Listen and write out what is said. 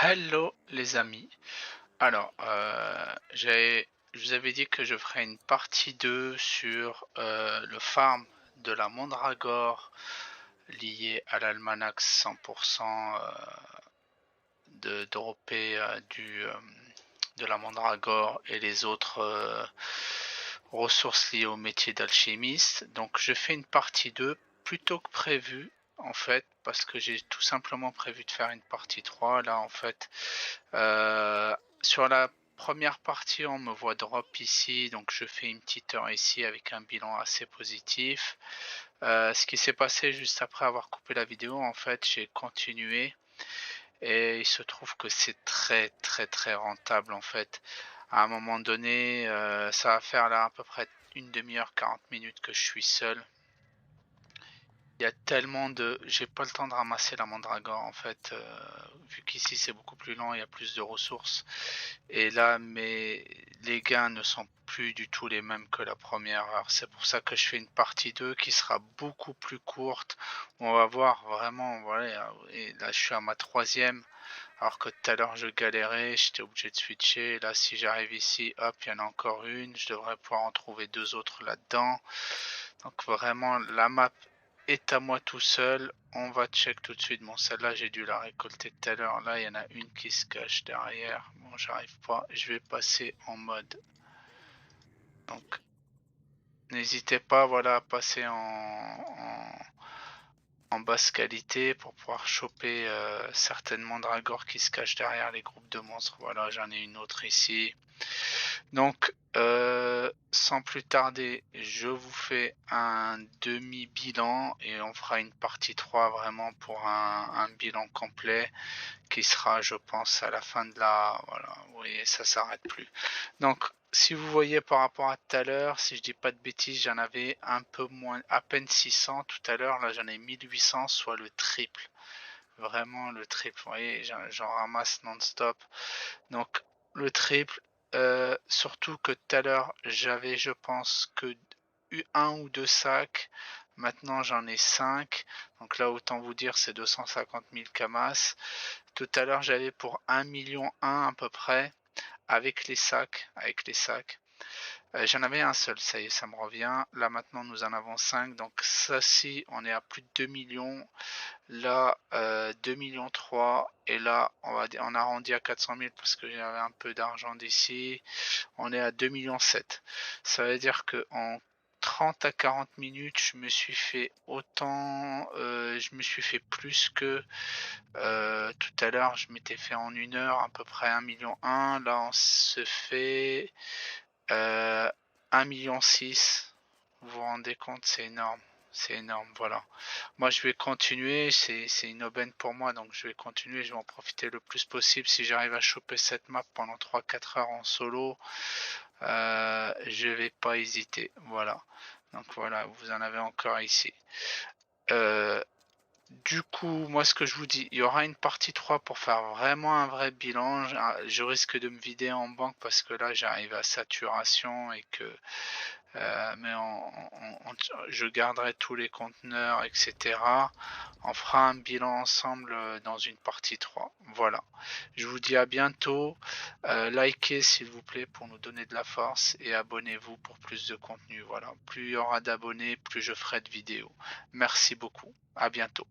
Hello les amis. Alors, je vous avais dit que je ferais une partie 2 sur le farm de la Mandragore lié à l'almanach 100% de dropper de la Mandragore et les autres ressources liées au métier d'alchimiste. Donc je fais une partie 2 plus tôt que prévu en fait parce que j'ai tout simplement prévu de faire une partie 3 là en fait. Sur la première partie, on me voit drop ici, donc je fais une petite heure ici avec un bilan assez positif. Ce qui s'est passé juste après avoir coupé la vidéo, en fait, j'ai continué et il se trouve que c'est très très très rentable en fait. À un moment donné, ça va faire là à peu près une demi-heure, 40 minutes que je suis seul. Il y a tellement de... J'ai pas le temps de ramasser la mandragore en fait, vu qu'ici c'est beaucoup plus lent, il y a plus de ressources. Et là, les gains ne sont plus du tout les mêmes que la première heure. C'est pour ça que je fais une partie 2 qui sera beaucoup plus courte. On va voir vraiment, voilà, et là je suis à ma troisième, alors que tout à l'heure je galérais, j'étais obligé de switcher. Là si j'arrive ici, hop, il y en a encore une, je devrais pouvoir en trouver deux autres là-dedans. Donc vraiment la map est à moi tout seul. On va check tout de suite. Bon, celle-là, j'ai dû la récolter tout à l'heure. Là, il y en a une qui se cache derrière. Bon, j'arrive pas. Je vais passer en mode. Donc, n'hésitez pas, voilà, à passer en basse qualité pour pouvoir choper certaines mandragores qui se cachent derrière les groupes de monstres. Voilà, j'en ai une autre ici. Donc, sans plus tarder, je vous fais un demi-bilan et on fera une partie 3 vraiment pour un bilan complet qui sera, je pense, à la fin de la... Voilà, vous voyez, ça s'arrête plus. Donc, si vous voyez par rapport à tout à l'heure, si je dis pas de bêtises, j'en avais un peu moins, à peine 600 tout à l'heure. Là, j'en ai 1800, soit le triple. Vraiment le triple. Vous voyez, j'en ramasse non-stop. Donc, le triple. Surtout que tout à l'heure, j'avais, je pense, que eu un ou deux sacs. Maintenant, j'en ai 5. Donc là, autant vous dire, c'est 250 000 camas. Tout à l'heure, j'avais pour 1 million à peu près avec les sacs. J'en avais un seul, ça y est, ça me revient. Là, maintenant, nous en avons 5. Donc ça, si, on est à plus de 2 millions. Là, 2 millions 3. Et là, on arrondit à 400 000 parce que j'avais un peu d'argent d'ici. On est à 2 millions 7. Ça veut dire que en 30 à 40 minutes, je me suis fait autant, je me suis fait plus que tout à l'heure. Je m'étais fait en une heure à peu près 1 million 1. Là, on se fait 1 million 6. Vous vous rendez compte, c'est énorme. C'est énorme, voilà. Moi, je vais continuer. C'est une aubaine pour moi, donc je vais continuer. Je vais en profiter le plus possible. Si j'arrive à choper cette map pendant 3-4 heures en solo, je vais pas hésiter. Voilà. Donc voilà, vous en avez encore ici. Euh, du coup, moi, ce que je vous dis, il y aura une partie 3 pour faire vraiment un vrai bilan. Je risque de me vider en banque parce que là, j'arrive à saturation et que mais je garderai tous les conteneurs, etc. On fera un bilan ensemble dans une partie 3. Voilà. Je vous dis à bientôt. Likez s'il vous plaît pour nous donner de la force et abonnez-vous pour plus de contenu. Voilà. Plus il y aura d'abonnés, plus je ferai de vidéos. Merci beaucoup. À bientôt.